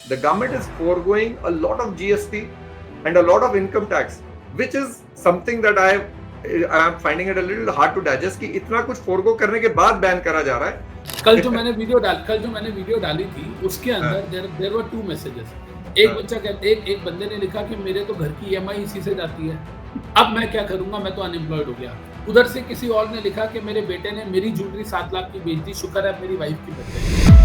the government is foregoing a lot of GST and a lot of income tax, which is something that I am finding it a little hard to digest कि इतना कुछ forgo करने के बाद ban करा जा रहा है। कल जो मैंने वीडियो डाली थी उसके अंदर देयर वर 2 मैसेजेस। एक बंदे ने लिखा कि मेरे तो घर की EMI इसी से जाती है, अब मैं क्या करूंगा, मैं तो अनएम्प्लॉयड हो गया। उधर से किसी और ने लिखा कि मेरे बेटे ने मेरी ज्वेलरी 7 लाख की बेच दी, शुक्र है मेरी वाइफ की बच गई।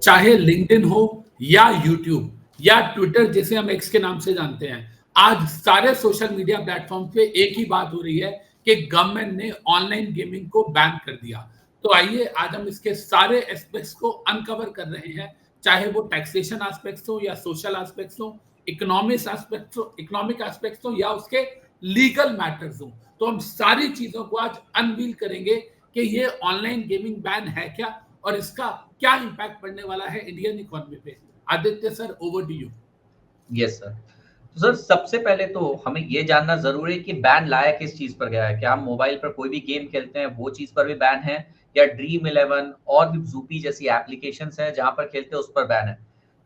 चाहे लिंक्डइन हो या यूट्यूब या ट्विटर जिसे हम एक्स के नाम से जानते हैं, आज सारे सोशल मीडिया प्लेटफॉर्म पे एक ही बात हो रही है कि गवर्नमेंट ने ऑनलाइन गेमिंग को बैन कर दिया। तो आइए आज हम इसके सारे एस्पेक्ट्स को अनकवर कर रहे हैं, चाहे वो टैक्सेशन एस्पेक्ट्स हो या सोशल एस्पेक्ट्स हो, इकोनॉमिक एस्पेक्ट्स हो या उसके लीगल मैटर्स हो। तो हम सारी चीजों को आज अनवील करेंगे कि ये ऑनलाइन गेमिंग बैन है क्या और इसका क्या इंपैक्ट पड़ने वाला है इंडियन इकोनॉमी पे। Aditya sir, over to you. Yes sir. तो सर सबसे पहले तो हमें ये जानना जरूरी है कि बैन लाया किस चीज पर गया है। क्या हम मोबाइल पर कोई भी गेम खेलते हैं वो चीज पर भी बैन है, या ड्रीम 11 और भी ज़ूपी जैसी एप्लीकेशंस है जहां पर खेलते हैं उस पर बैन है।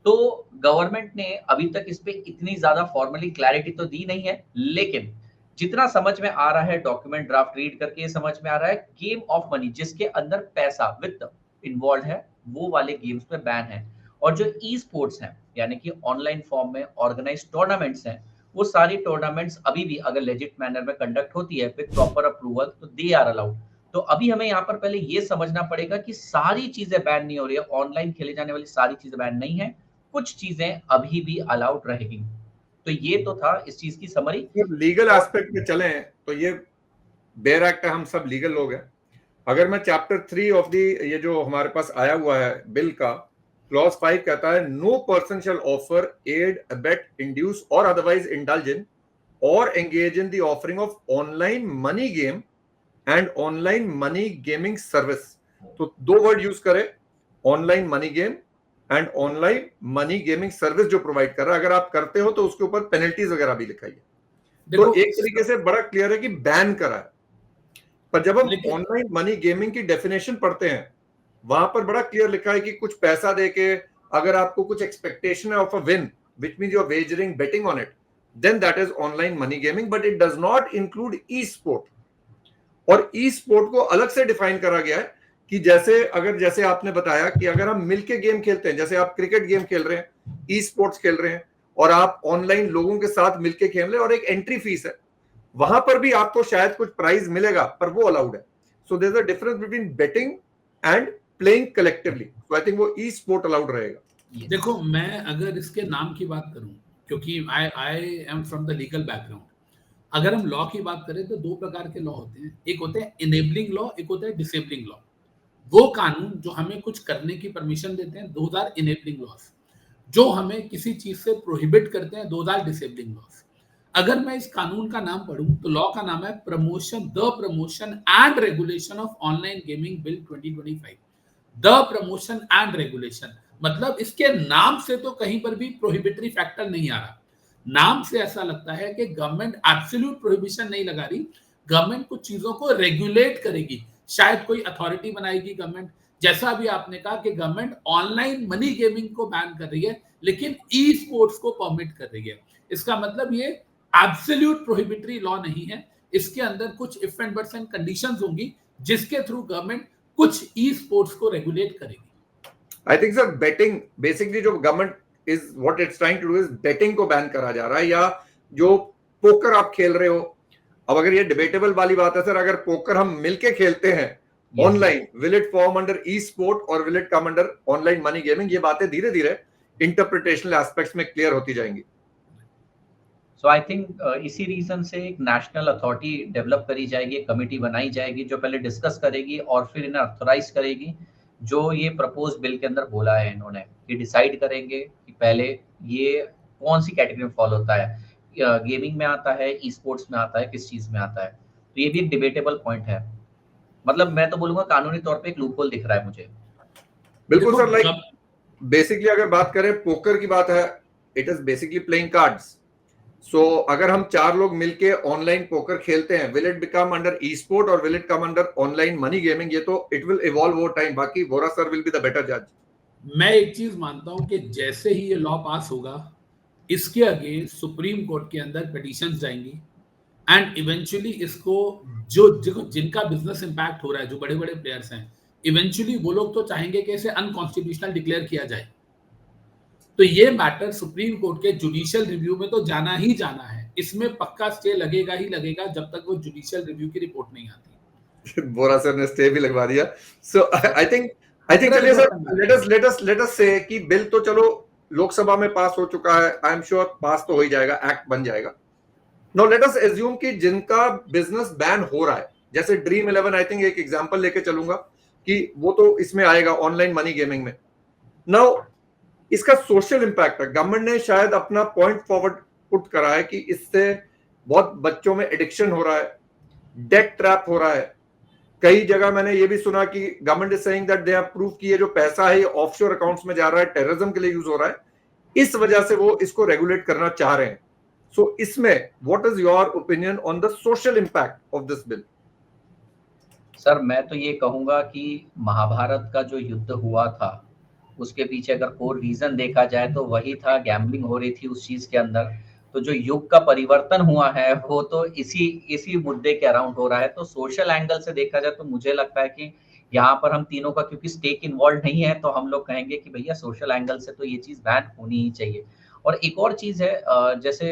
तो गवर्नमेंट ने अभी तक इस पे इतनी ज्यादा फॉर्मली क्लैरिटी तो दी नहीं है, लेकिन जितना समझ में आ रहा है, डॉक्यूमेंट ड्राफ्ट रीड करके ये समझ में आ रहा है, गेम ऑफ मनी जिसके अंदर पैसा वित्त इन्वॉल्व है वो वाले गेम्स पे बैन है। और जो ई स्पोर्ट्स हैं यानी कि ऑनलाइन फॉर्म में ऑर्गेनाइज टूर्नामेंट्स हैं, वो सारी टूर्नामेंट्स अभी भी अगर लेजिट मैनर में कंडक्ट होती है विद प्रॉपर अप्रूवल तो दे आर अलाउड। तो अभी हमें यहाँ पर पहले ये समझना पड़ेगा कि सारी चीजें बैन नहीं हो रही है, ऑनलाइन खेले जाने वाली सारी चीजें बैन नहीं है, कुछ चीजें अभी भी अलाउड रहेगी। तो ये तो था इस चीज की समरी। लीगल एस्पेक्ट में चले तो ये बेयर एक्ट है, हम सब लीगल लोग हैं। अगर मैं चैप्टर 3 ऑफ दी ये जो हमारे पास आया हुआ है बिल का क्लॉज 5 कहता है no person shall offer, aid, abet, induce or otherwise indulge in or engage in the offering of online money game and online money gaming service. तो 2 वर्ड यूज करे, online money game and online money gaming service जो provide कर रहा है। अगर आप करते हो तो उसके ऊपर पेनल्टीज वगैरह भी लिखाई है। तो एक तरीके से बड़ा क्लियर है कि बैन करा है। पर जब हम ऑनलाइन मनी गेमिंग की डेफिनेशन पढ़ते हैं वहां पर बड़ा क्लियर लिखा है कि कुछ पैसा देके अगर आपको कुछ एक्सपेक्टेशन है of a win which means you are wagering betting on it, then that is online money gaming, but it does not include esport. और ई स्पोर्ट को अलग से डिफाइन करा गया है कि जैसे आपने बताया कि अगर हम मिलके गेम खेलते हैं, जैसे आप क्रिकेट गेम खेल रहे हैं, ई स्पोर्ट्स खेल रहे हैं और आप ऑनलाइन लोगों के साथ मिलके खेल रहे हैं और एक एंट्री फीस है, वहां पर भी आपको शायद कुछ प्राइज मिलेगा पर वो अलाउड है। So there is a difference between betting and playing collectively. So I think वो ई स्पोर्ट अलाउड रहेगा। देखो, मैं अगर इसके नाम की बात करूं, क्योंकि I am from the legal background, अगर हम लॉ की बात करें तो 2 प्रकार के लॉ होते हैं। एक होते हैं इनेबलिंग लॉ, एक होता है डिसेबलिंग लॉ। वो कानून जो हमें कुछ करने की परमिशन देते हैं दोज आर इनेबलिंग लॉज, जो हमें किसी चीज से प्रोहिबिट करते हैं दोज आर डिसेबलिंग लॉज। अगर मैं इस कानून का नाम पढ़ूं तो लॉ का नाम है the promotion and regulation of online gaming bill 2025। The promotion and regulation मतलब इसके नाम से तो कहीं पर भी प्रोहिबिटरी फैक्टर नहीं आ रहा। नाम से ऐसा लगता है कि गवर्नमेंट एब्सोल्यूट प्रोहिबिशन नहीं लगा रही, गवर्नमेंट कुछ चीजों को रेगुलेट करेगी, शायद कोई अथॉरिटी बनाएगी गवर्नमेंट। जैसा अभी आपने कहा कि गवर्नमेंट ऑनलाइन मनी गेमिंग को बैन कर रही है लेकिन ई स्पोर्ट्स को परमिट कर रही है। इसका मतलब ये एब्सोल्यूट प्रोहिबिटरी लॉ नहीं है, इसके अंदर कुछ if and buts and conditions होंगी जिसके थ्रू गवर्नमेंट कुछ ई स्पोर्ट्स को रेगुलेट करेगी। I think sir betting basically जो government is what it's trying to do is betting को बैन करा जा रहा है, या जो पोकर आप खेल रहे हो। अब अगर ये डिबेटेबल वाली बात है सर, अगर पोकर हम मिलके खेलते हैं online, will it form under esport और will it come under online money gaming? ये बातें धीरे धीरे इंटरप्रिटेशनल एस्पेक्ट्स में क्लियर होती जाएंगी। सो आई थिंक इसी रीजन से एक नेशनल अथॉरिटी डेवलप करी जाएगी, कमेटी बनाई जाएगी जो पहले डिस्कस करेगी और फिर इन्हें ऑथराइज करेगी। जो ये प्रपोज बिल के अंदर बोला है इन्होंने कि डिसाइड करेंगे कि पहले ये कौन सी कैटेगरी में फॉलो होता है, गेमिंग में आता है, ई स्पोर्ट्स में आता है, किस चीज में आता है। तो ये भी एक डिबेटेबल पॉइंट है। मतलब मैं तो बोलूंगा कानूनी तौर पे एक लूपहोल दिख रहा है मुझे। बिल्कुल सर, लाइक बेसिकली अगर बात करें पोकर की बात है, it is basically playing cards. So अगर हम 4 लोग मिलके ऑनलाइन पोकर खेलते हैं, will it become under esport और will it come under online money gaming? ये तो it will evolve over time. बाकी Vora sir will be the better जज। मैं एक चीज मानता हूं कि जैसे ही ये लॉ पास होगा, इसके अगेंस्ट सुप्रीम कोर्ट के अंदर पिटीशंस जाएंगी एंड इवेंचुअली इसको जिनका बिजनेस इंपैक्ट हो रहा है, जो बड़े बड़े प्लेयर्स हैं, इवेंचुअली वो लोग तो चाहेंगे कि इसे अनकॉन्स्टिट्यूशनल डिक्लेयर किया जाए। तो ये मैटर सुप्रीम कोर्ट के जुडिशियल रिव्यू में तो जाना ही जाना है। इसमें पक्का स्टे लगेगा ही लगेगा जब तक वो जुडिशियल रिव्यू की रिपोर्ट नहीं आती। बोरा सर ने स्टे भी लगवा दिया। सो आई थिंक चलिए सर, लेट अस से कि बिल तो चलो लोकसभा में पास हो चुका है, आई एम श्योर पास तो हो ही जाएगा, एक्ट बन जाएगा। नाउ लेट अस एज्यूम कि जिनका बिजनेस बैन हो रहा है, जैसे ड्रीम 11, आई थिंक एक एग्जांपल लेके चलूंगा कि वो तो इसमें आएगा ऑनलाइन मनी गेमिंग में। नाउ इसका सोशल इंपैक्ट है, गवर्नमेंट ने शायद अपना पॉइंट फॉरवर्ड पुट करा है कि इससे बहुत बच्चों में एडिक्शन हो रहा है, डेट ट्रैप हो रहा है। कई जगह मैंने ये भी सुना कि government is saying that they have prove कि ये जो पैसा है ये ऑफशोर अकाउंट्स में जा रहा है, टेररिज्म के लिए यूज हो रहा है, इस वजह से वो इसको रेगुलेट करना चाह रहे हैं। सो इसमें what is your opinion on the social impact of this bill? Sir मैं तो ये कहूंगा कि महाभारत का जो युद्ध हुआ था उसके पीछे अगर कोई रीजन देखा जाए तो वही था, गैम्बलिंग हो रही थी उस चीज के अंदर। तो जो युग का परिवर्तन हुआ है वो तो इसी मुद्दे के अराउंड हो रहा है। तो सोशल एंगल से देखा जाए तो मुझे लगता है कि यहाँ पर हम तीनों का क्योंकि स्टेक इन्वॉल्व नहीं है तो हम लोग कहेंगे कि भैया सोशल एंगल से तो ये चीज बैन होनी ही चाहिए। और एक और चीज है, जैसे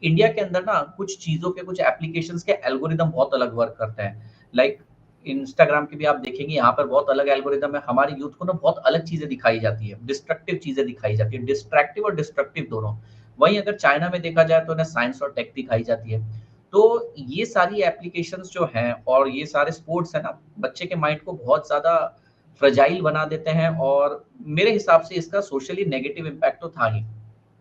इंडिया के अंदर ना कुछ चीजों के, कुछ एप्लीकेशंस के एल्गोरिदम बहुत अलग वर्क करते हैं। लाइक इंस्टाग्राम की भी आप देखेंगे, यहाँ पर बहुत अलग एल्गोरिदम है। हमारी यूथ को ना बहुत अलग चीजें दिखाई जाती है, डिस्ट्रक्टिव चीजें दिखाई जाती है, डिस्ट्रैक्टिव और डिस्ट्रक्टिव दोनों। वहीं अगर चाइना में देखा जाए तो उन्हें साइंस और टेक दिखाई जाती है। तो ये सारी एप्लीकेशंस जो हैं और ये सारे स्पोर्ट्स है ना, बच्चे के माइंड को बहुत ज्यादा फ्रजाइल बना देते हैं। और मेरे हिसाब से इसका सोशली नेगेटिव इम्पैक्ट तो था ही।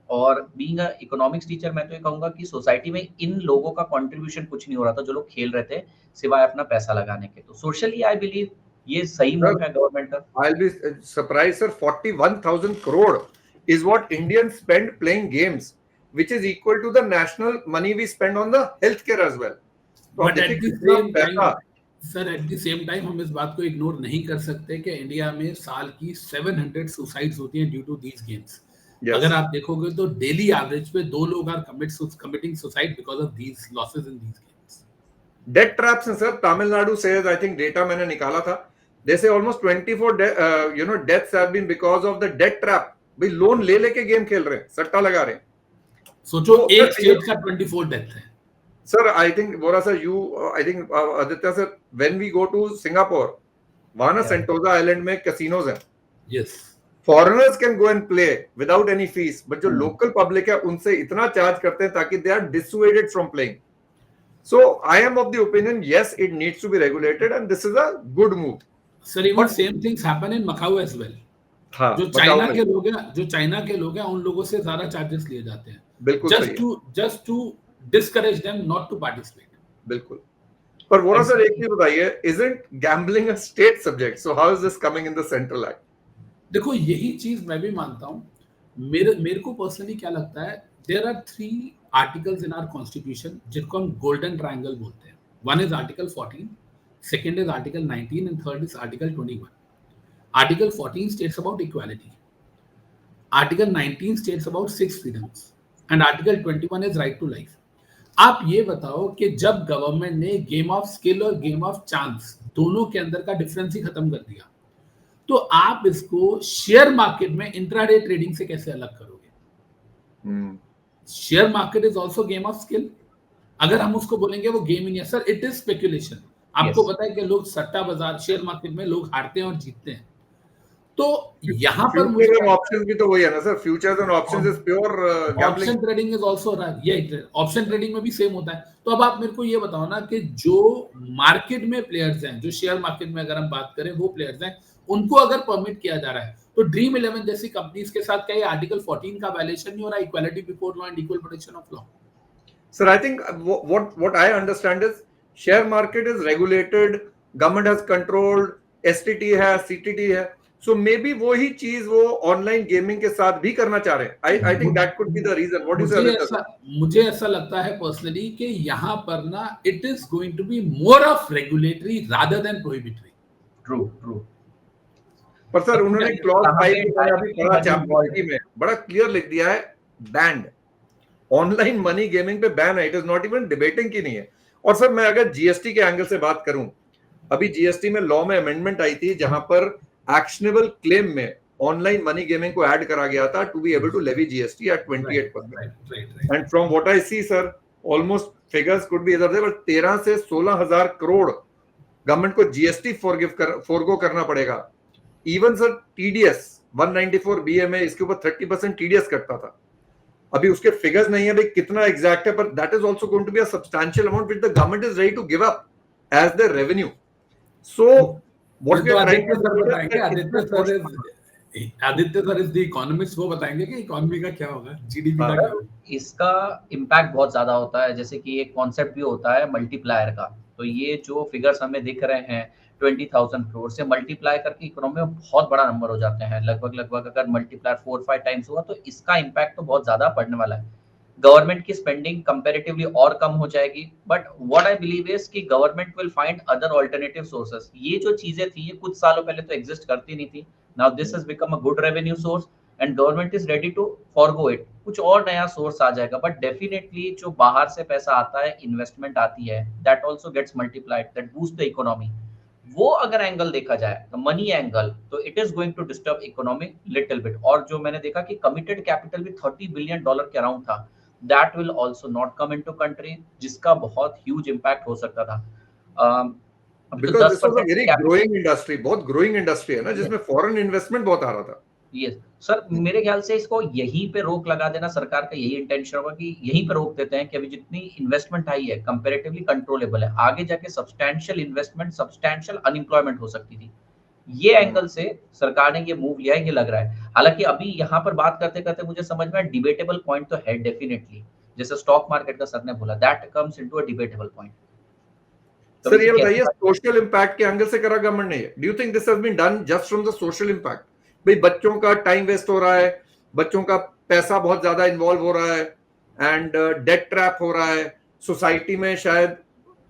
और बीइंग अ इकोनॉमिक्स टीचर मैं तो ये कहूंगा कि सोसाइटी में इन लोगों का कंट्रीब्यूशन कुछ नहीं हो रहा था, जो लोग खेल रहे थे सिवाय अपना पैसा लगाने के। तो सोशली आई बिलीव ये सही मूव है गवर्नमेंट का। I'll be surprised, sir. 41,000 crore is what Indians spend playing games, which is equal to the national money we spend on the healthcare as well. तो But at the कितना same पैसा, time, sir at the same time हम इस बात को ignore नहीं कर सकते कि इंडिया में साल की 700 सुसाइड्स होती हैं due to these games. yes, अगर आप देखोगे तो डेली एवरेज पे 2 लोग are committing suicide because of these losses in these games. debt traps हैं sir. Tamil Nadu says, I think data मैंने निकाला था, they say almost 24 deaths have been because of the debt trap. भाई लोन ले लेके game खेल रहे हैं, सट्टा लगा रहे हैं। सोचो तो एक स्टेट का 24 डेथ है। Sir, I think Bora sir, I think Aditya sir, when we go to Singapore, वहां ना Sentosa Island में casinos हैं। Yes. Foreigners can go and play without any fees, but जो local public है उनसे इतना चार्ज करते हैं ताकि they are dissuaded from playing. So I am of the opinion, yes, it needs to be regulated, and this is a good move. Sir, even same things happen in Macau as well. हाँ, जो China के लोग हैं उन लोगों से ज्यादा charges लिए जाते हैं। बिल्कुल just to discourage them not to participate. बिल्कुल। पर वोरा सर एक चीज बताइए, isn't gambling a state subject? So how is this coming in the central act? देखो यही चीज मैं भी मानता हूँ। मेरे को पर्सनली क्या लगता है, there are 3 articles in our constitution जिनको हम गोल्डन ट्रायंगल बोलते हैं। One is article 14, second is article 19 and third is article 21। Article 14 states about equality, article 19 states about 6 freedoms and article 21 is right to life। आप ये बताओ कि जब government ने गेम ऑफ स्किल और गेम ऑफ चांस दोनों के अंदर का डिफरेंस ही खत्म कर दिया, तो आप इसको शेयर मार्केट में इंट्राडे ट्रेडिंग से कैसे अलग करोगे? Share market is also game of skill. अगर हम उसको बोलेंगे वो गेम ही नहीं है सर, इट इज स्पेकुलेशन। आपको पता है कि लोग सट्टा बाजार, शेयर मार्केट में लोग हारते हैं और जीतते हैं। तो यहाँ पर मुझे ऑप्शंस भी तो वही है ना sir, futures and options is pure gambling. Option trading is also ये ऑप्शन ट्रेडिंग में भी सेम होता है। तो अब आप मेरे को ये बताओ ना कि जो मार्केट में प्लेयर्स हैं, जो शेयर मार्केट में अगर हम बात करें वो प्लेयर्स हैं, उनको अगर परमिट किया जा रहा है तो ड्रीम 11 जैसी कंपनीज के साथ क्या ये आर्टिकल 14 का वायलेशन नहीं हो रहा, equality before law and equal protection of law? Sir I think what I understand is share market is regulated, government has controlled, STT है, CTT है, so maybe वो ही चीज वो ऑनलाइन गेमिंग के साथ भी करना चाह रहे हैं। I think that could be the reason. What is it? मुझे ऐसा लगता है पर्सनली कि यहाँ पर ना it is going to be more of regulatory rather than prohibitory. True. पर सर उन्होंने क्लॉज 5 में अभी पढ़ा चैप्टर 3 में बड़ा क्लियर लिख दिया है, बैंड ऑनलाइन मनी गेमिंग पे बैन है, it is not even debating की नहीं है। और सर मैं अगर जीएसटी के एंगल से बात करूं, अभी जीएसटी में लॉ में अमेंडमेंट आई थी जहां पर एक्शनेबल क्लेम में ऑनलाइन मनी गेमिंग को ऐड करा गया था to be able to levy GST at 28%। And from what I see sir, almost figures could be इधर, बट 13 से 16,000 करोड़ गवर्नमेंट को जीएसटी फोरगो करना पड़ेगा। इवन सर टीडीएस 194 में इसके ऊपर 30% टीडीएस कटता था। अभी उसके फिगर्स नहीं है भाई कितना एग्जैक्ट है, पर that is also going to be a substantial amount which the government is ready to give up as the revenue. So what we are trying to बताएंगे, Aditya sir is the economist, वो बताएंगे कि economy का क्या होगा, GDP का क्या होगा। इसका इम्पैक्ट बहुत ज्यादा होता है, जैसे कि एक कॉन्सेप्ट भी होता है मल्टीप्लायर का। तो ये जो फिगर्स हमें दिख रहे हैं 20,000 करोड़ से मल्टीप्लाई करके इकोनॉमी में बहुत बड़ा नंबर हो जाते हैं। लगभग अगर मल्टीप्लायर 4-5 टाइम्स हुआ तो इसका इम्पैक्ट तो बहुत ज्यादा पड़ने वाला है। गवर्नमेंट की स्पेंडिंग कंपैरेटिवली और कम हो जाएगी, but what I believe is कि government will find other alternative sources. ये जो चीजें थी ये कुछ सालों पहले तो एग्जिस्ट करती नहीं थी। Now this has become a good revenue source and government is ready to forgo it. कुछ और नया सोर्स आ जाएगा, बट डेफिनेटली जो बाहर से पैसा आता है, इन्वेस्टमेंट आती है, that also gets multiplied, that boost the economy. वो अगर एंगल देखा जाए तो मनी एंगल, तो it is going to disturb economy little bit. और जो मैंने देखा कि कमिटेड कैपिटल भी $30 बिलियन के अराउंड था, that will also not come into country, जिसका बहुत ह्यूज इंपैक्ट हो सकता था। Because this was a very growing industry, बहुत ग्रोइंग इंडस्ट्री है ना, जिसमें फॉरेन इन्वेस्टमेंट बहुत आ रहा था। यस सर, मेरे ख्याल से इसको यहीं पे रोक लगा देना, सरकार का यही इंटेंशन होगा कि यहीं पे रोक देते हैं कि अभी जितनी इन्वेस्टमेंट आई है कंपैरेटिवली कंट्रोलेबल है, आगे जाके सब्सटैंशियल इन्वेस्टमेंट, सब्सटैंशियल अनएम्प्लॉयमेंट हो सकती थी। ये एंगल से सरकार ने ये मूव लिया है, ये लग रहा है। हालांकि अभी यहाँ पर बात करते करते मुझे समझ में डिबेटेबल पॉइंट तो है डेफिनेटली, जैसे स्टॉक मार्केट का सर ने बोला, that comes into a debatable point. Sir ये बताइए, सोशल इंपैक्ट के एंगल से करा गवर्नमेंट ने, do you think this has been done just from the social impact? भाई बच्चों का टाइम वेस्ट हो रहा है, बच्चों का पैसा बहुत ज्यादा इन्वॉल्व हो रहा है एंड डेट ट्रैप हो रहा है, सोसाइटी में शायद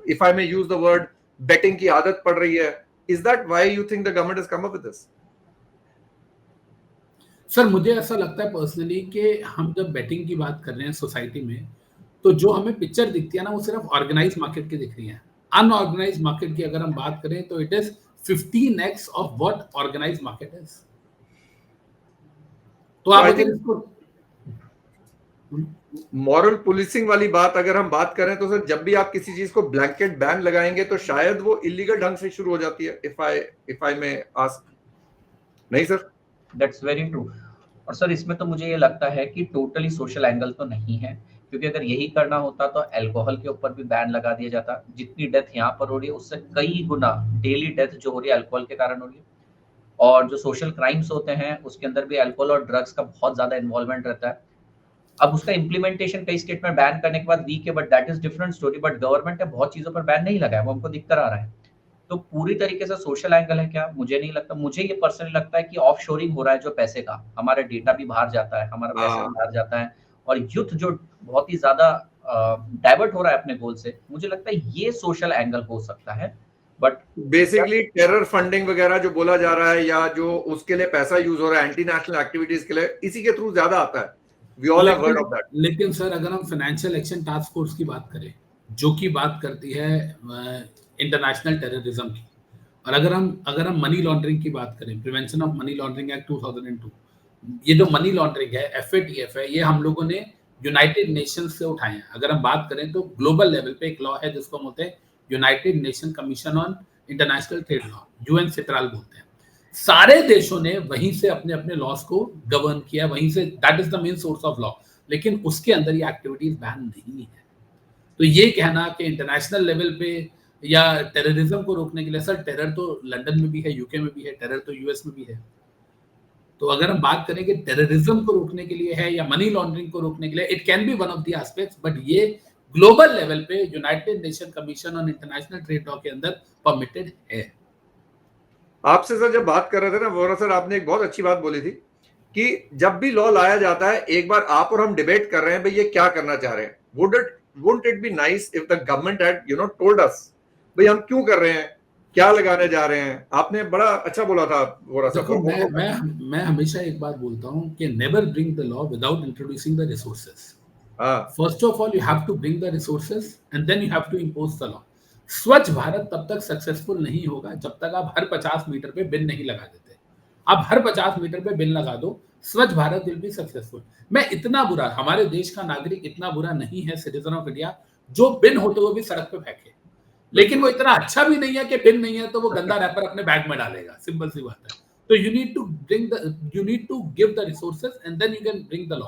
if I may use the word betting की आदत पड़ रही है। Is that why you think the government has come up with this? Sir मुझे ऐसा लगता है पर्सनली कि हम जब बेटिंग की बात कर रहे हैं सोसाइटी में, तो जो हमें पिक्चर दिखती है ना, वो सिर्फ ऑर्गेनाइज मार्केट की दिख रही है। अनऑर्गेनाइज मार्केट की अगर हम बात करें तो it is 15x of what organize market is. तो आप अगर इसको मॉरल पुलिसिंग वाली बात अगर हम बात करें तो सर, जब भी आप किसी चीज को ब्लैंकेट बैन लगाएंगे तो शायद वो इलीगल ढंग से शुरू हो जाती है, इफ आई मे आस्क। नहीं सर? That's very true. और सर इसमें तो मुझे ये लगता है कि टोटली सोशल एंगल तो नहीं है, क्योंकि अगर यही करना होता तो अल्कोहल के ऊपर भी बैन लगा दिया जाता। जितनी डेथ यहाँ पर हो रही है उससे कई गुना डेली डेथ जो हो रही है अल्कोहल के कारण हो रही है। और जो सोशल क्राइम्स होते हैं उसके अंदर भी अल्कोहल और ड्रग्स का बहुत ज्यादा इन्वॉल्वमेंट रहता है। अब उसका इम्प्लीमेंटेशन कई स्टेट में बैन करने के बाद वीक है, but that is different story. But government ने बहुत चीजों पर बैन नहीं लगाया, वो हमको दिखकर आ रहा है। तो पूरी तरीके से सोशल एंगल है क्या? मुझे नहीं लगता। मुझे ये पर्सनली लगता है कि ऑफ शोरिंग हो रहा है जो पैसे का, हमारा डेटा भी बाहर जाता है, हमारा पैसा भी बाहर जाता है, और यूथ जो बहुत ही ज्यादा डाइवर्ट हो रहा है अपने गोल से। मुझे लगता है ये सोशल एंगल हो सकता है। बट बेसिकली टेरर फंडिंग वगैरह जो बोला जा रहा है, या जो उसके लिए पैसा यूज हो रहा है एंटी नेशनल एक्टिविटीज के लिए, इसी के थ्रू ज्यादा आता है। We all have heard of that. लेकिन सर अगर हम फाइनेंशियल एक्शन टास्क फोर्स की बात करें, जो की बात करती है इंटरनेशनल टेररिज्म की, और अगर हम मनी लॉन्ड्रिंग की बात करें, prevention of money laundering act 2002, ये जो मनी लॉन्ड्रिंग है, FATF है, ये हम लोगों ने यूनाइटेड नेशंस से उठाए हैं। अगर हम बात करें तो ग्लोबल लेवल पे एक लॉ है जिसको हम बोलते हैं United nation commission on international trade law, UNCITRAL बोलते हैं। सारे देशों ने वहीं से अपने अपने लॉस को गवर्न किया, वहीं से, that is the main source of law. लेकिन उसके अंदर ये एक्टिविटीज बैन नहीं है। तो ये कहना कि इंटरनेशनल लेवल पे या टेररिज्म को रोकने के लिए, सर टेरर तो लंदन में भी है, यूके में भी है, टेरर तो यूएस में भी है। तो अगर हम बात करें कि टेररिज्म को रोकने के लिए है या मनी लॉन्ड्रिंग को रोकने के लिए, it can be one of the aspects, but ये ग्लोबल लेवल पे United nation commission on international trade law के अंदर परमिटेड है। आपसे सर जब बात कर रहे थे ना वोरा सर, आपने एक बहुत अच्छी बात बोली थी कि जब भी लॉ लाया जाता है, एक बार आप और हम डिबेट कर रहे हैं भाई ये क्या करना चाह रहे हैं, wouldn't it be nice if the government had told us भाई हम क्यों कर रहे हैं, क्या लगाने जा रहे हैं? आपने बड़ा अच्छा बोला था थोड़ा सा। देखो मैं हमेशा एक बात बोलता हूँ कि never bring the law without introducing the resources. हाँ, first of all you have to bring the resources and then you have to impose the law. Swachh Bharat तब तक सक्सेसफुल नहीं होगा जब तक आप हर 50 मीटर पे बिन नहीं लगा देते। आप हर 50 मीटर पे बिन लगा दो, स्वच्छ भारत विल बी सक्सेसफुल। मैं इतना बुरा, हमारे देश का नागरिक इतना बुरा नहीं है, सिटीजन ऑफ इंडिया, जो बिन होते हुए भी सड़क पे फेंके। लेकिन वो इतना अच्छा भी नहीं है कि बिन नहीं है तो वो गंदा रैपर अपने बैग में डालेगा, सिंपल सी बात है। तो you need to give the resources and then you can bring the law.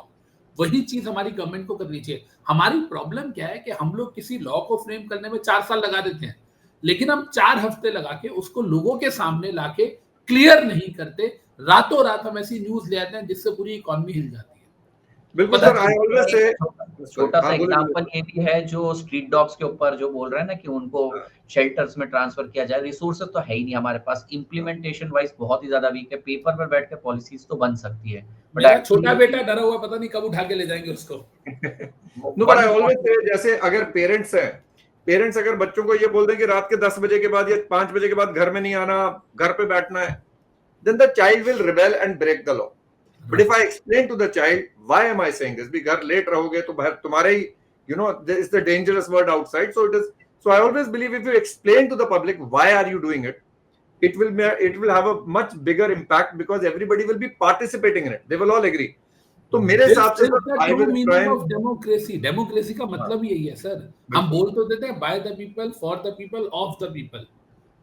वही चीज हमारी गवर्नमेंट को करनी चाहिए। हमारी प्रॉब्लम क्या है कि हम लोग किसी लॉ को फ्रेम करने में 4 साल लगा देते हैं, लेकिन हम 4 हफ्ते लगा के उसको लोगों के सामने लाके क्लियर नहीं करते। रातों रात हम ऐसी न्यूज ले आते हैं जिससे पूरी इकोनॉमी हिल जाती है। बिल्कुल सर। आई ऑलवेज से छोटा सा एग्जांपल ये भी है जो स्ट्रीट डॉग्स के ऊपर जो बोल रहे हैं ना कि उनको शेल्टर्स में ट्रांसफर किया जाए। रिसोर्सेज तो है ही नहीं हमारे पास, इम्प्लीमेंटेशन वाइज बहुत ही ज्यादा वीक है। पेपर पर बैठ के पॉलिसीज तो बन सकती है, मेरा छोटा बेटा डरा हुआ, पता नहीं कब उठा के ले जाएंगे उसको। No but I always say, जैसे अगर पेरेंट्स अगर बच्चों को ये बोल दें कि रात के 10 बजे के बाद या 5 बजे के बाद घर में नहीं आना, घर पे बैठना है, then the child will rebel and break the law. But if I explain to the child, why am I saying this? भी घर लेट रहोगे तो बाहर तुम्हारे ही, you know, there is the dangerous word outside. So I always believe if you explain to the public why are you doing it, it will have a much bigger impact because everybody will be participating in it. They will all agree. तो मेरे हिसाब से democracy का मतलब यही है sir. हम बोल तो देते हैं by the people, for the people, of the people,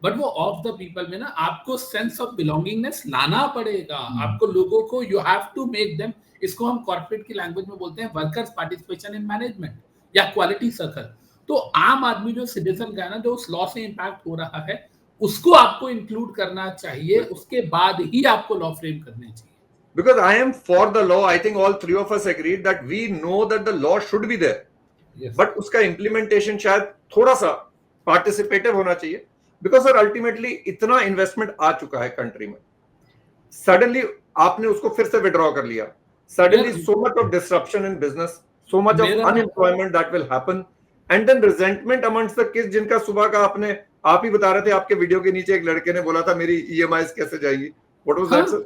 but वो ऑफ द पीपल में ना आपको सेंस ऑफ बिलोंगिंगनेस लाना पड़ेगा। आपको लोगों को, you have to make them, इसको हम कॉर्पोरेट की लैंग्वेज में बोलते हैं वर्कर्स पार्टिसिपेशन इन मैनेजमेंट या क्वालिटी सर्कल। तो आम आदमी जो सिटीजन का है ना, जो उस लॉ से इंपैक्ट हो रहा है, उसको आपको इंक्लूड करना चाहिए, उसके बाद ही आपको लॉ फ्रेम करने चाहिए। Because I am for the law, I think all three of us agreed that we know that the law should be there. Yes. But उसका implementation शायद थोड़ा सा participative होना चाहिए। Because sir ultimately इतना investment आ चुका है कंट्री में, सडनली आपने उसको फिर से विड्रॉ कर लिया, suddenly so much of disruption in business, so much of unemployment that will happen, and then resentment amongst the kids, जिनका सुबह का आप ही बता रहे थे, आपके वीडियो के नीचे एक लड़के ने बोला था मेरी EMIs कैसे जाएगी। What was that sir?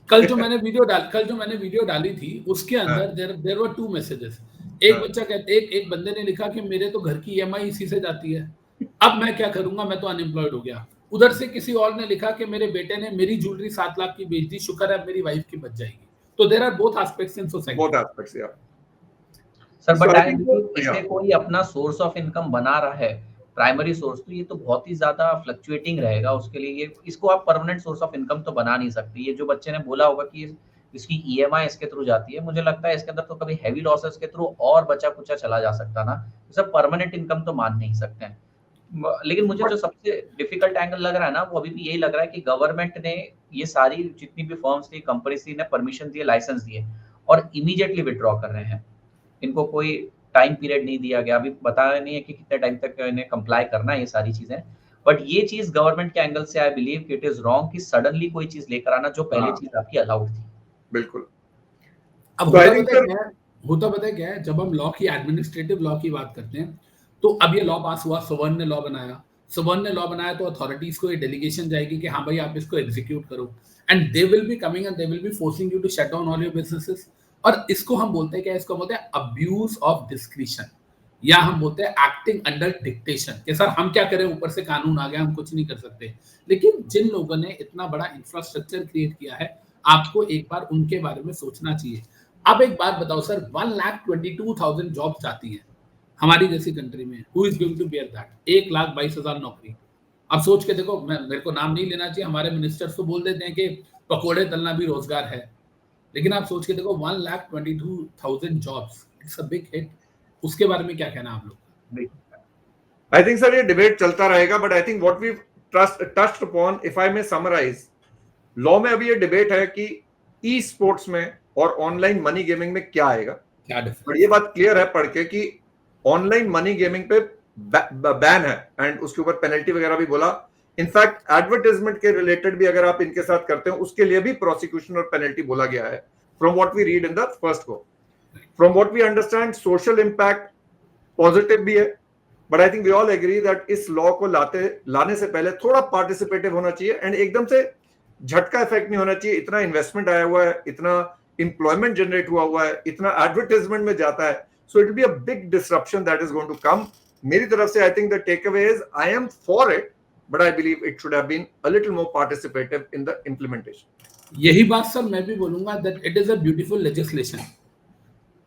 कल जो मैंने वीडियो डाली थी उसके अंदर देयर वर 2 मैसेजेस। एक बच्चा कहते, एक बंदे ने लिखा कि मेरे तो घर की EMI इसी से जाती है, अब मैं क्या करूंगा, मैं तो अनएम्प्लॉयड हो गया। उधर से किसी और ने लिखा कि मेरे बेटे ने मेरी ज्वेलरी 7 लाख की बेच दी, शुक्र है मेरी वाइफ की बच जाएगी। तो there are both aspects in society, both aspects. Yeah sir but इसमें कोई अपना सोर्स ऑफ इनकम बना रहा है, प्राइमरी सोर्स, तो ये तो बहुत ही ज्यादा फ्लक्चुएटिंग रहेगा उसके लिए। ये इसको आप परमानेंट सोर्स ऑफ इनकम तो बना नहीं सकते। ये जो बच्चे ने बोला होगा कि इसकी EMI इसके थ्रू जाती है, मुझे लगता है इसके अंदर तो कभी हैवी लॉसेस के थ्रू और बचा कुचा चला जा सकता ना, तो सब परमानेंट इनकम तो मान नहीं सकते हैं। लेकिन मुझे जो सबसे डिफिकल्ट एंगल लग रहा है ना, वो अभी भी यही लग रहा है कि गवर्नमेंट ने ये सारी जितनी भी फर्म्स थी, कंपनीज थी, ने परमिशन दिए, लाइसेंस दिए और इमीडिएटली विड्रॉ कर रहे हैं। इनको कोई टाइम पीरियड नहीं दिया गया, अभी बता रहे नहीं है कि कितने टाइम तक इन्हें कंप्लाई करना है ये सारी चीजें। बट ये चीज गवर्नमेंट के एंगल से आई बिलीव कि इट इज रॉन्ग कि सडनली कोई चीज लेकर आना जो पहले चीज आपकी अलाउड थी। बिल्कुल। अब होता पता है क्या है, जब हम लॉ की, एडमिनिस्ट्रेटिव लॉ की बात करते हैं, तो अब ये लॉ पास हुआ, सवर्न ने लॉ बनाया, तो अथॉरिटीज को ये डेलीगेशन जाएगी कि हाँ भाई आप इसको एग्जीक्यूट करो, and they will be coming and they will be forcing you to shut down all your businesses. और इसको हम बोलते हैं क्या, इसको बोलते हैं अब्यूज ऑफ डिस्क्रिशन, या हम बोलते हैं एक्टिंग अंडर डिक्टेशन, कि सर हम क्या करें, ऊपर से कानून आ गया, हम कुछ नहीं कर सकते। लेकिन जिन लोगों ने इतना बड़ा इंफ्रास्ट्रक्चर क्रिएट किया है, आपको एक बार उनके बारे में सोचना चाहिए। अब एक बात बताओ सर, 1,22,000 जॉब्स जाती हैं हमारी जैसी कंट्री में, who is going to bear that? 1,22,000 नौकरी। अब सोच के देखो, मेरे को नाम नहीं लेना चाहिए, हमारे मिनिस्टर्स तो बोल देते हैं कि पकोड़े तलना भी रोजगार है, लेकिन आप सोच के देखो 1,22,000 jobs, it's a big hit. उसके बारे में क्या कहना आप लोग? आई थिंक सर ये डिबेट चलता रहेगा, but I think what we touched upon, if I may summarize, law में अभी ये डिबेट है कि ई स्पोर्ट्स में और ऑनलाइन मनी गेमिंग में क्या आएगा। बट ये बात क्लियर है पढ़ के कि ऑनलाइन मनी गेमिंग पे बैन है, एंड उसके ऊपर पेनल्टी वगैरह भी बोला। इनफैक्ट एडवर्टाइजमेंट के रिलेटेड भी अगर आप इनके साथ करते हो, उसके लिए भी प्रोसिक्यूशन और पेनल्टी बोला गया है, from what we read in the first को। From what we understand, social impact positive भी है, but I think we all agree that इस लॉ को लाने से पहले थोड़ा पार्टिसिपेटिव होना चाहिए एंड एकदम से झटका इफेक्ट नहीं होना चाहिए। इतना इन्वेस्टमेंट आया हुआ है, इतना एम्प्लॉयमेंट जनरेट हुआ है, इतना एडवर्टाइजमेंट में जाता है, so it will be a big disruption that is going to come. मेरी तरफ से I think the take away is I am for it, but I believe it should have been a little more participative in the implementation. यही बात sir मैं भी बोलूंगा that it is a beautiful legislation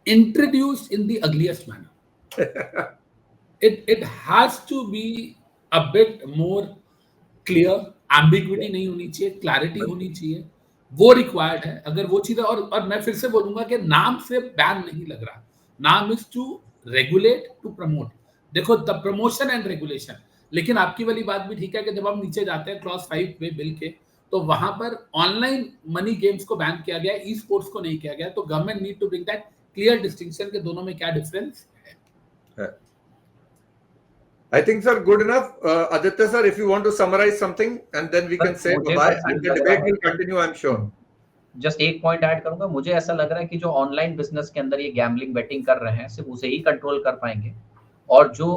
introduced in the ugliest manner. it has to be a bit more clear, ambiguity नहीं होनी चाहिए, clarity होनी चाहिए, वो required है। अगर वो चीज़ है, और मैं फिर से बोलूंगा कि नाम से बैन नहीं लग रहा, नाम is to regulate, to promote। देखो द प्रमोशन एंड रेगुलेशन, लेकिन आपकी वाली बात भी ठीक है कि जब हम नीचे जाते हैं क्लॉज 5 में बिल के, तो वहां पर ऑनलाइन मनी गेम्स को बैन किया गया, ई स्पोर्ट्स को नहीं किया गया। तो government need to bring that clear distinction के दोनों में क्या डिफरेंस है। I think, sir, good enough. Aditya, sir, if you want to summarize something and then we can say bye and the debate will continue, I'm sure. Just एक point add करूंगा, मुझे ऐसा लग रहा है कि जो ऑनलाइन बिजनेस के अंदर ये गैम्बलिंग बेटिंग कर रहे हैं सिर्फ उसे ही कंट्रोल कर पाएंगे, और जो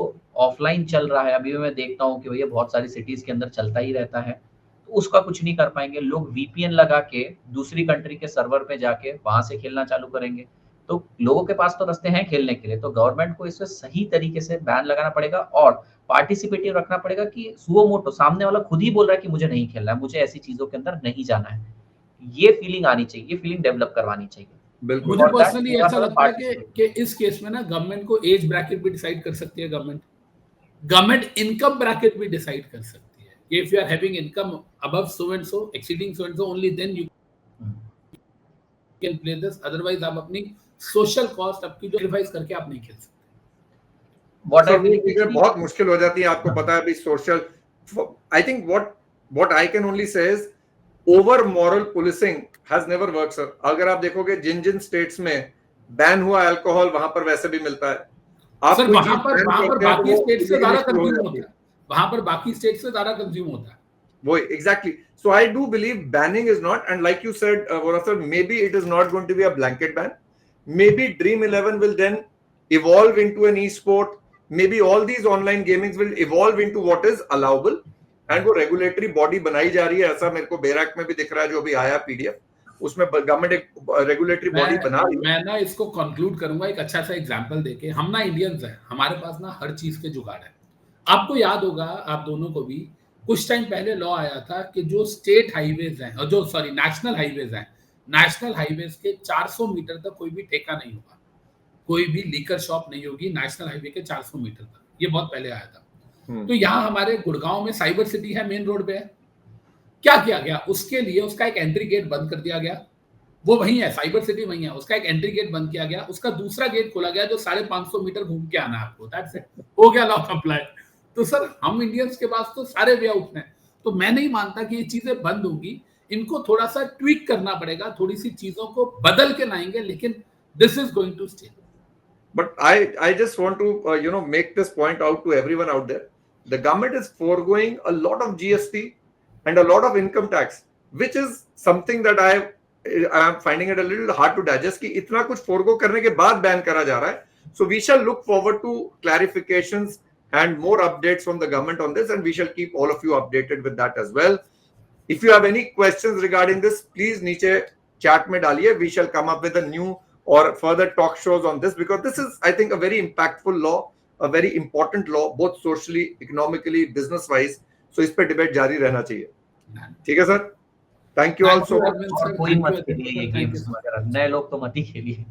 ऑफलाइन चल रहा है अभी मैं देखता हूँ कि भैया बहुत सारी सिटीज के अंदर चलता ही रहता है, तो उसका कुछ नहीं कर पाएंगे। लोग वीपीएन लगा के दूसरी कंट्री के सर्वर पे जाके वहां से खेलना चालू करेंगे, तो लोगों के पास तो रास्ते हैं खेलने के लिए। तो गवर्नमेंट को इसमें सही तरीके से बैन लगाना पड़ेगा और पार्टिसिपेटिव रखना पड़ेगा कि सुओ मोटो सामने वाला खुद ही बोल रहा है कि मुझे नहीं खेलना है, मुझे ऐसी चीजों के अंदर नहीं जाना है, ये फीलिंग आनी चाहिए, ये फीलिंग डेवलप करवानी चाहिए। बिल्कुल। मुझे पर्सनली ऐसा लगता है कि इस केस में ना गवर्नमेंट को एज ब्रैकेट भी डिसाइड कर सकती है, गवर्नमेंट इनकम ब्रैकेट भी डिसाइड कर सकती है। If you are having income above so and so, exceeding so and so, only then you can play this, otherwise आप अपनी सोशल कॉस्ट आपकी जो रिवाइज करके आप नहीं खेल सकते। बहुत मुश्किल हो जाती है, आपको पता है अभी social. I think what I can only say is over moral policing has never work sir. अगर आप देखोगे जिन स्टेट्स में बैन हुआ अल्कोहल, वहां पर वैसे भी मिलता है। सर वहां पर बाकी स्टेट से ज्यादा कंज्यूम होता है, वहां पर बाकी स्टेट से ज्यादा कंज्यूम होता है। वो exactly, so I do believe banning is not, and like you said Vora sir, maybe it is not going to be a blanket ban. Maybe Dream 11 will then evolve into an e-sport. Maybe all these online gamings will evolve into what is allowable. And वो regulatory body बनाई जा रही है, ऐसा मेरे को बेरैक में भी दिख रहा है, जो भी आया PDF, उसमें गवर्नमेंट एक रेगुलेटरी बॉडी बना रही है। मैं ना इसको कंक्लूड करूंगा एक अच्छा सा एग्जांपल देके। हम ना इंडियंस हैं, हमारे पास ना हर चीज के जुगाड़ है। आपको याद होगा, आप दोनों को भी, कुछ टाइम पहले लॉ आया था कि जो स्टेट हाईवेज हैं, जो नेशनल हाईवेज हैं, नेशनल हाईवेज के 400 मीटर तक कोई भी ठेका नहीं होगा, कोई भी लीकर शॉप नहीं होगी नेशनल हाईवे के 400 मीटर तक। ये बहुत पहले आया था। तो यहाँ हमारे गुड़गांव में साइबर सिटी है, मेन रोड पे है। क्या किया गया उसके लिए? उसका एक एंट्री गेट बंद कर दिया गया। वो वही है, साइबर सिटी वही है, उसका एक एंट्री गेट बंद किया गया, उसका दूसरा गेट खोला गया जो 550 मीटर घूम के आना है आपको। दैट्स इट, हो गया लॉ कंप्लाई। तो सर हम इंडियंस के पास तो सारे वे आउट हैं। तो मैं नहीं मानता कि ये चीजें बंद होगी, इनको थोड़ा सा ट्वीक करना पड़ेगा, थोड़ी सी चीजों को बदल के लाएंगे, लेकिन this is going to stay. But I just want to make this point out to everyone out there. The government is foregoing a lot of GST and a lot of income tax, which is something that I am finding it a little hard to digest कि इतना कुछ forego करने के बाद ban करा जा रहा है. So we shall look forward to clarifications and more updates from the government on this, and we shall keep all of you updated with that as well. If you have any questions regarding this, please नीचे chat में डालिए. We shall come up with a new or further talk shows on this, because this is, I think, a very impactful law, a very important law, both socially, economically, business wise. So इस पे debate जारी रहना चाहिए. ठीक है sir, thank you all so much. कोई मत खेलिए ये गेम्स वगैरह, नए लोग तो मत ही खेलिए।